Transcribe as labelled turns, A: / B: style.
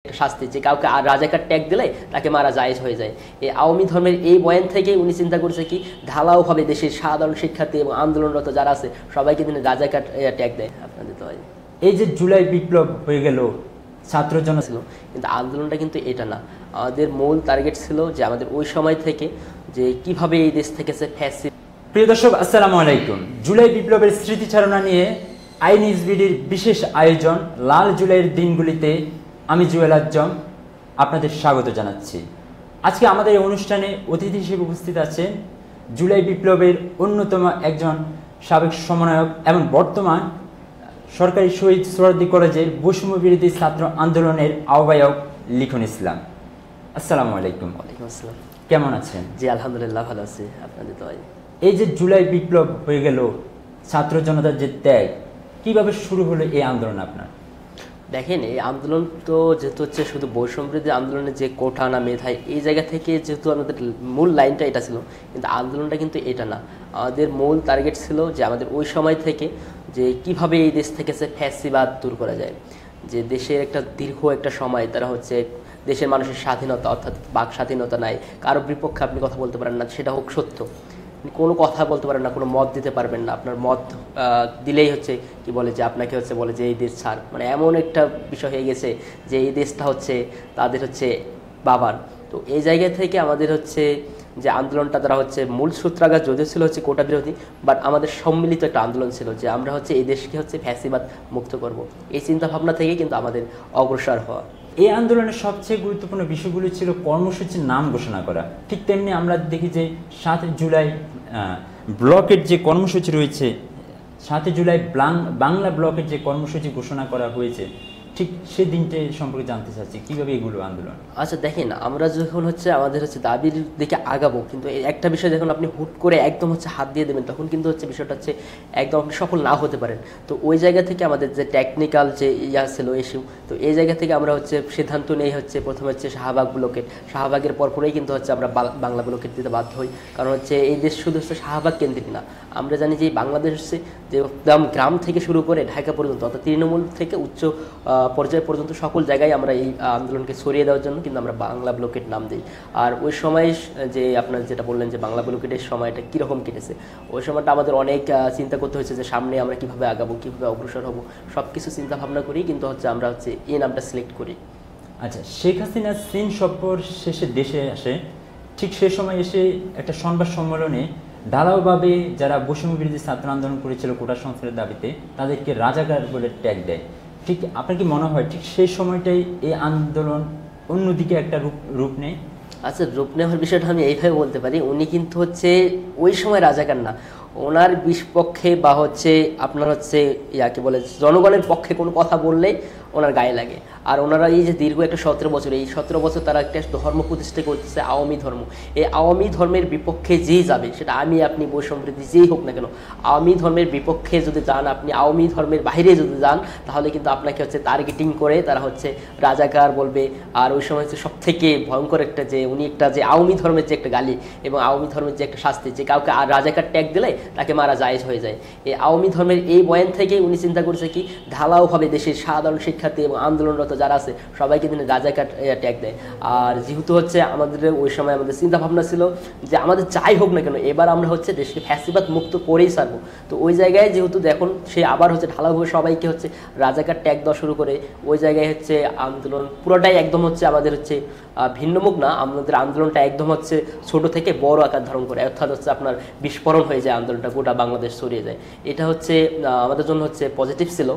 A: শাস্তি যে কাউকে আর রাজাকার ট্যাগ দিলে তাকে মারা জায়েজ হয়ে যায়। এই আওয়ামী ধর্মের এই বয়ান থেকে উনি চিন্তা করেছে কি ঢালাওভাবে দেশের সাধারণ শিক্ষার্থী এবং আন্দোলনরত যারা আছে সবাইকে তিনি রাজাকার ট্যাগ দেয়। আপনাদের তো
B: এই যে জুলাই বিপ্লব হয়ে গেল ছাত্র জন
A: ছিল, কিন্তু আন্দোলনটা কিন্তু এটা না। আমাদের মূল টার্গেট ছিল যে আমাদের ওই সময় থেকে যে কিভাবে এই দেশ থেকে ফ্যাসিস্ট।
B: প্রিয় দর্শক আসসালামু আলাইকুম। জুলাই বিপ্লবের স্মৃতিচারণা নিয়ে আইন ইসবিডির বিশেষ আয়োজন লাল জুলাইয়ের দিনগুলিতে আমি জুয়েল আজম আপনাদের স্বাগত জানাচ্ছি। আজকে আমাদের এই অনুষ্ঠানে অতিথি হিসেবে উপস্থিত আছেন জুলাই বিপ্লবের অন্যতম একজন সাবেক সমন্বয়ক এবং বর্তমান সরকারি শহীদ সোহরাওয়ার্দী কলেজের বৈষম্য বিরোধী ছাত্র আন্দোলনের আহ্বায়ক লিখন ইসলাম। আসসালামু আলাইকুম।
A: ওয়ালাইকুম আসসালাম।
B: কেমন আছেন?
A: জি আলহামদুলিল্লাহ ভালো আছি। আপনাদের তো
B: এই যে জুলাই বিপ্লব হয়ে গেল ছাত্র জনতার যে ত্যাগ, কিভাবে শুরু হলো এই আন্দোলন আপনার?
A: দেখেন, এই আন্দোলন তো যেহেতু হচ্ছে শুধু বৈষম্যবিরোধী আন্দোলনের যে কোঠা না মেধায় এই জায়গা থেকে যেহেতু আমাদের মূল লাইনটা এটা ছিল, কিন্তু আন্দোলনটা কিন্তু এটা না। আমাদের মূল টার্গেট ছিল যে আমাদের ওই সময় থেকে যে কিভাবে এই দেশ থেকে ফ্যাসিবাদ দূর করা যায়। যে দেশের একটা দীর্ঘ একটা সময় তারা হচ্ছে দেশের মানুষের স্বাধীনতা অর্থাৎ বাক স্বাধীনতা নাই, কারোর বিপক্ষে আপনি কথা বলতে পারেন না, সেটা হোক সত্য। কোনো কথা বলতে পারেন না, কোনো মত দিতে পারবেন না। আপনার মত দিলেই হচ্ছে কি বলে যে আপনাকে হচ্ছে বলে যে এই দেশ ছাড়, মানে এমন একটা বিষয় হয়ে গেছে যে এই দেশটা হচ্ছে তাদের হচ্ছে বাবার। তো এই জায়গা থেকে আমাদের হচ্ছে যে আন্দোলনটা তারা হচ্ছে মূল সূত্রাঘাত যদিও ছিল হচ্ছে কোটা বিরোধী, বাট আমাদের সম্মিলিত একটা আন্দোলন ছিল যে আমরা হচ্ছে এই দেশকে হচ্ছে ফ্যাসিবাদ মুক্ত করব। এই চিন্তা ভাবনা থেকে কিন্তু আমাদের অগ্রসর হওয়া।
B: এই আন্দোলনের সবচেয়ে গুরুত্বপূর্ণ বিষয়গুলো ছিল কর্মসূচির নাম ঘোষণা করা। ঠিক তেমনি আমরা দেখি যে 7 জুলাই ব্লকের যে কর্মসূচি রয়েছে, 7 জুলাই বাংলা ব্লকের যে কর্মসূচি ঘোষণা করা হয়েছে, ঠিক সেই দিনটা সম্পর্কে জানতে চাচ্ছি কিভাবে এগুলো আন্দোলন।
A: আচ্ছা দেখেন, আমরা যখন হচ্ছে আমাদের হচ্ছে দাবির দিকে আগাবো, কিন্তু একটা বিষয় যখন আপনি হুট করে একদম হচ্ছে হাত দিয়ে দেবেন তখন কিন্তু হচ্ছে বিষয়টা হচ্ছে একদম আপনি সফল নাও হতে পারেন। তো ওই জায়গা থেকে আমাদের যে টেকনিক্যাল যে ছিল ইস্যু, তো এই জায়গা থেকে আমরা হচ্ছে সিদ্ধান্ত নেই হচ্ছে প্রথমে হচ্ছে শাহবাগ ব্লকেট, শাহবাগের পরপরেই কিন্তু হচ্ছে আমরা বাংলা ব্লকেট দিতে বাধ্য হই। কারণ হচ্ছে এই দেশ শুধু হচ্ছে শাহবাগ কেন্দ্রিক না, আমরা জানি যে বাংলাদেশ হচ্ছে যে গ্রাম থেকে শুরু করে ঢাকা পর্যন্ত অর্থাৎ তৃণমূল থেকে উচ্চ পর্যায় পর্যন্ত সকল জায়গায় আমরা এই আন্দোলনকে ছড়িয়ে দেওয়ার জন্য কিন্তু আমরা বাংলা ব্লকেট নাম দিই। আর ওই সময় যে আপনার যেটা বললেন যে বাংলা ব্লকেটের সময়টা কীরকম কেটেছে, ওই সময়টা আমাদের অনেক চিন্তা করতে হয়েছে যে সামনে আমরা কীভাবে আগাবো, কীভাবে অগ্রসর হব, সব কিছু চিন্তা ভাবনা করেই কিন্তু হচ্ছে আমরা হচ্ছে এই নামটা সিলেক্ট করি।
B: আচ্ছা, শেখ হাসিনা চীন সফর শেষে দেশে আসে, ঠিক সে সময় এসে একটা সংবাদ সম্মেলনে ঢালাওভাবে যারা বৈষম্য বিরোধী ছাত্র আন্দোলন করেছিল কোটা সংস্কারের দাবিতে তাদেরকে রাজাকার বলে ট্যাগ দেয়। ঠিক আপনার কি মনে হয় ঠিক সেই সময়টাই এই আন্দোলন অন্যদিকে একটা রূপ নেয়?
A: আচ্ছা, রূপ নেওয়ার বিষয়টা আমি এইভাবে বলতে পারি, উনি কিন্তু হচ্ছে ওই সময় রাজাকার না, ওনার বিপক্ষে বা হচ্ছে আপনার হচ্ছে ইয়াকে বলে জনগণের পক্ষে কোনো কথা বললেই ওনার গায়ে লাগে। আর ওনারা এই যে দীর্ঘ একটা 17 বছর, এই 17 বছর তারা একটা ধর্ম প্রতিষ্ঠা করতেছে আওয়ামী ধর্ম। এই আওয়ামী ধর্মের বিপক্ষে যেই যাবে, সেটা আমি আপনি বৈষম্যবৃদ্ধি যেই হোক না কেন, আওয়ামী ধর্মের বিপক্ষে যদি যান, আপনি আওয়ামী ধর্মের বাইরে যদি যান, তাহলে কিন্তু আপনাকে হচ্ছে টার্গেটিং করে তারা হচ্ছে রাজাকার বলবে। আর ওই সময় হচ্ছে সব থেকে ভয়ঙ্কর একটা যে উনি একটা যে আওয়ামী ধর্মের যে একটা গালি এবং আওয়ামী ধর্মের যে একটা শাস্তি যে কাউকে আর রাজাকার ট্যাগ দিলে তাকে মারা জায়েজ হয়ে যায়। এই আওয়ামী ধর্মের এই বয়ান থেকে উনি চিন্তা করেছে কি ঢালাওভাবে দেশের সাধারণ শিক্ষার্থী এবং আন্দোলনরত যারা আছে সবাইকে তিনি রাজাকার ট্যাগ দেয়। আর যেহেতু হচ্ছে আমাদের ওই সময় আমাদের চিন্তা ভাবনা ছিল যে আমাদের যাই হোক না কেন এবার আমরা হচ্ছে দেশকে ফ্যাসিবাদ মুক্ত করেই ছাড়বো। তো ওই জায়গায় যেহেতু দেখুন সে আবার হচ্ছে ঢালাওভাবে সবাইকে হচ্ছে রাজাকার ট্যাগ দেওয়া শুরু করে, ওই জায়গায় হচ্ছে আন্দোলন পুরোটাই একদম হচ্ছে আমাদের হচ্ছে ভিন্নমুখ না, আমাদের আন্দোলনটা একদম হচ্ছে ছোট থেকে বড় আকার ধারণ করে, অর্থাৎ হচ্ছে আপনার বিস্ফোরণ হয়ে যায়, আন্দোলনটা গোটা বাংলাদেশ ছড়িয়ে যায়। এটা হচ্ছে আমাদের জন্য হচ্ছে পজিটিভ ছিল।